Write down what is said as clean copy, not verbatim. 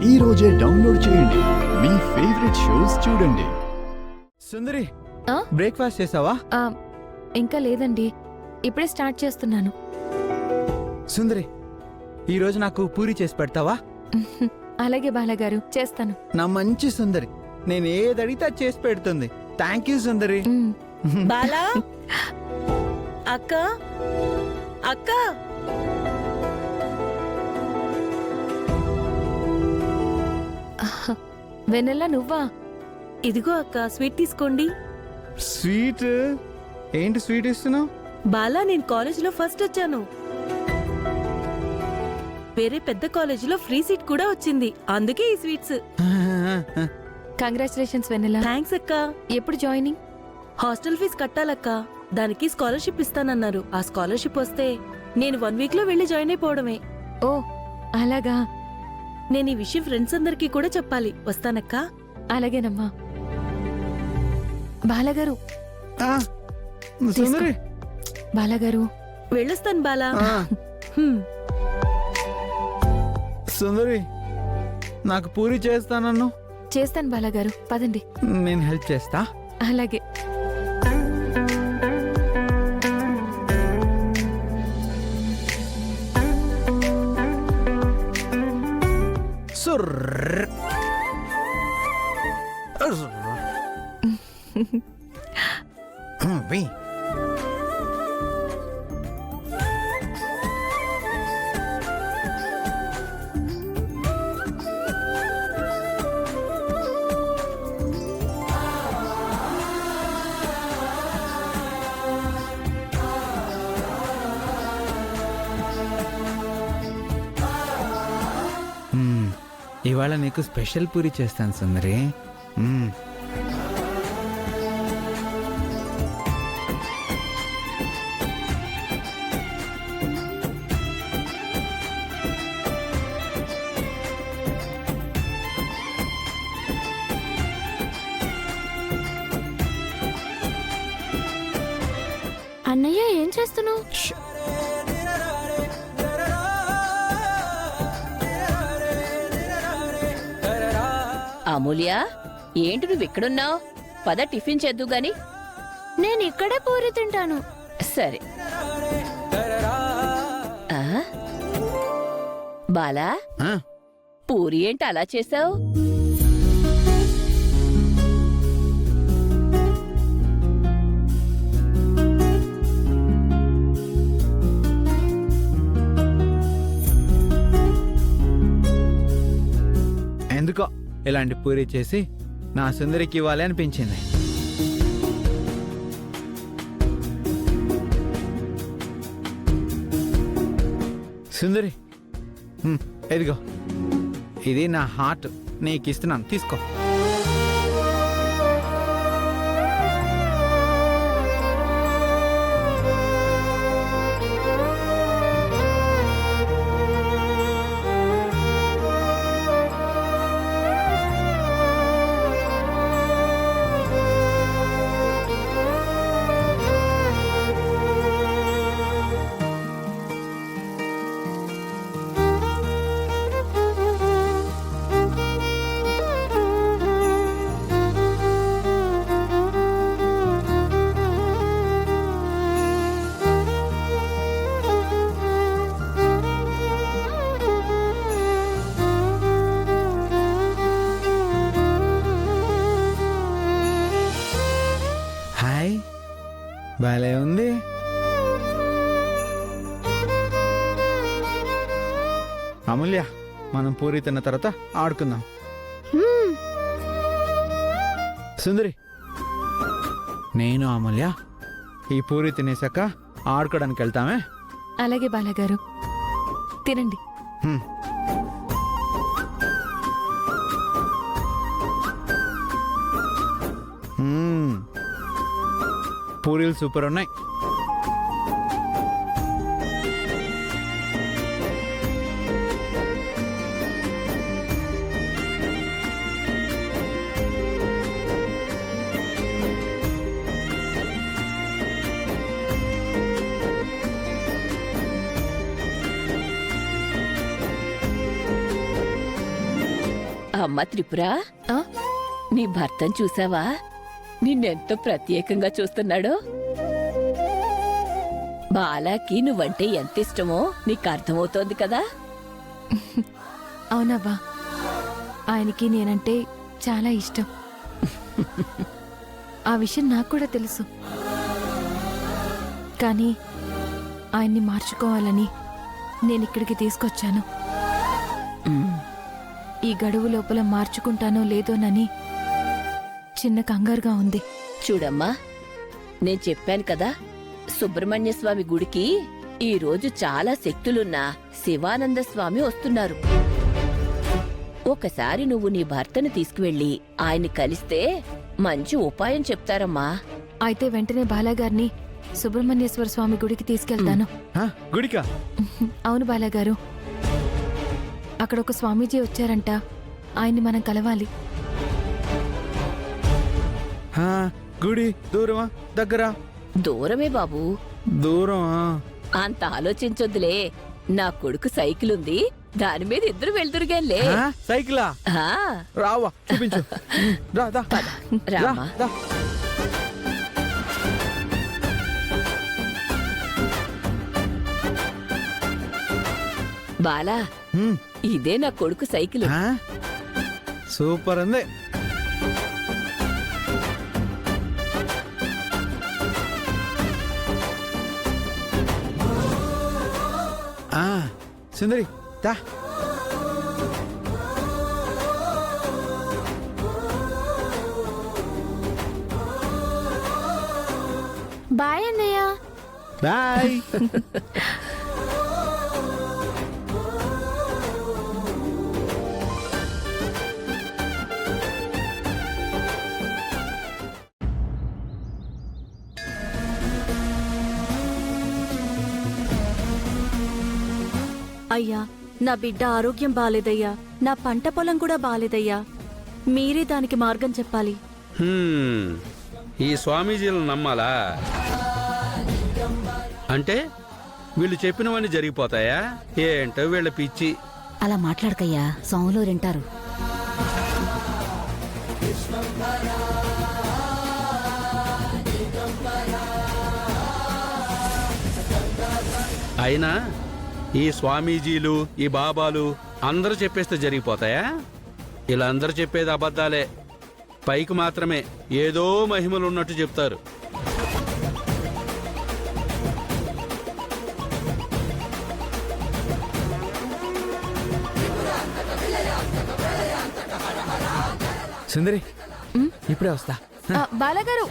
ఈ రోజే డౌన్లోడ్ చేయండి. మీ ఫేవరెట్ షోస్ చూడండి. సుందరి, ఆ? బ్రేక్ఫాస్ట్ చేసావా? ఇంకా లేదండి, ఇప్పుడే స్టార్ట్ చేస్తున్నాను. సుందరి, ఈరోజు నాకు పూరి చేసి పెడతావా? అలాగే బాలగారు, చేస్తాను. నా మంచి సుందరి, నేను ఏది అడిగితే అది చేసి పెడుతుంది. థ్యాంక్ యూ సుందరి. మ్, బాలా అక్క అక్క వెన్నెల నువ్వా? ఇదిగో అక్క స్వీట్ తీసుకోండి. స్వీట్? ఏంటి స్వీట్ ఇస్తున్నావు? బాలా నేను కాలేజీలో ఫస్ట్ వచ్చాను. వేరే పెద్ద కాలేజీలో ఫ్రీ సీట్ కూడా వచ్చింది, అందుకే ఈ స్వీట్స్. కంగ్రాచులేషన్స్ వెన్నెల. థ్యాంక్స్ అక్క. ఎప్పుడు జాయినింగ్? హాస్టల్ ఫీజు కట్టాలక్క, దానికి స్కాలర్షిప్ ఇస్తానన్నారు. ఆ స్కాలర్షిప్ వస్తే నేను 1 వీక్ లో వెళ్లి జాయిన్ అయిపోవడమే. ఓ అలాగా. నేను ఈ విషయం ఫ్రెండ్స్ అందరికీ కూడా చెప్పాలి. వస్తానక్క. అలాగేనమ్మా. బాలగారు, ఆ, సుందరి, బాలగారు. వెళ్ళొస్తాను బాలా. ఆ, హ్మ్. సుందరి, నాకు పూరి చేస్తానన్ను. చేస్తాను బాలగారు, పదండి. నేను హెల్ప్ చేస్తా. అలాగే. సుర్ర్. వెయ్. ఇవాళ నీకు స్పెషల్ పూరి చేస్తాను సుందరి. అన్నయ్య ఏం చేస్తున్నావు? అమూల్య, ఏంటి నువ్వు ఇక్కడున్నావు? పద టిఫిన్ చేద్దు గాని. నేను ఇక్కడే పూరి తింటాను. సరే. ఆ? బాలా, ఆ, పూరి ఏంటి అలా చేసావు? ఎందుకో ఇలాంటి పూరి చేసి నా సుందరికి ఇవ్వాలి అనిపించింది. సుందరి, ఇదిగో, ఇది నా హార్ట్, నీకు ఇస్తున్నాను, తీసుకో. హాయ్, భలే ఉంది. అమూల్య, మనం పూరి తిన్న తర్వాత ఆడుకుందాం. సుందరి, నేను అమూల్య ఈ పూరి తినేసాక ఆడుకోవడానికి వెళ్తామే. అలాగే బాలగారు, తినండి. హ్మ్. పూరీలు సూపర్ ఉన్నాయి. అమ్మ త్రిపుర, ఆ? నీ భర్తను చూసావా? నిన్నెంతో ప్రత్యేకంగా చూస్తున్నాడో. బాలాకి నువ్వంటే ఎంత ఇష్టమో నీకు అర్థమవుతోంది కదా. అవునవ్వా, ఆయనకి నేనంటే చాలా ఇష్టం. ఆ విషయం నాకు కూడా తెలుసు. కానీ ఆయన్ని మార్చుకోవాలని నేను ఇక్కడికి తీసుకొచ్చాను. ఈ గడువు లోపల మార్చుకుంటానో లేదోనని చిన్న కంగారుగా ఉంది. చూడమ్మా, నేను చెప్పాను కదా, సుబ్రహ్మణ్య స్వామి గుడికి ఈ రోజు చాలా శక్తులున్న శివానంద స్వామి వస్తున్నారు. ఒకసారి నువ్వు నీ భర్తను తీసుకువెళ్ళి ఆయన్ని కలిస్తే మంచి ఉపాయం చెప్తారమ్మా. అయితే వెంటనే బాలాగారిని సుబ్రహ్మణ్యేశ్వర స్వామి గుడికి తీసుకెళ్తాను. ఆ, గుడికా? అవును బాలాగారు, అక్కడ ఒక స్వామీజీ వచ్చారంట. ఆయన్ని మనం కలవాలి. ఆ, గుడి దూరమా దగ్గరా? దూరమే బాబు. దూరమా? అంత ఆలోచించొద్దులే. నా కొడుకు సైకిల్ ఉంది, దాని మీద ఇద్దరు వెళ్తురుగాలే. ఆ, సైకిలా? రావా, చూపించు. రా, దా. రా, రామా. దా. బాలా, హ్మ్. ఇదే నా కొడుకు సైకిల్. ఆ? సూపర్ ఉంది. ఆ, సుందరి దా. బాయ్ అన్నయ్య. బాయ్. అయ్యా, నా బిడ్డ ఆరోగ్యం బాలేదయ్యా. నా పంట పొలం కూడా బాలేదయ్యా. మీరే దానికి మార్గం చెప్పాలి. ఈ స్వామీజీలను నమ్మాలా? అంటే వీళ్ళు చెప్పినవన్నీ జరిగిపోతాయా? ఏంటో వీళ్ళ పిచ్చి. అలా మాట్లాడకయ్యా, స్వాములు వింటారు. అయినా ఈ స్వామీజీలు, ఈ బాబాలు అందరూ చెప్పేస్తే జరిగిపోతాయా? ఇలా అందరూ చెప్పేది అబద్ధాలే. పైకి మాత్రమే ఏదో మహిమలు ఉన్నట్టు చెప్తారు. సుందరి, ఇప్పుడే వస్తా. బాలాగారు,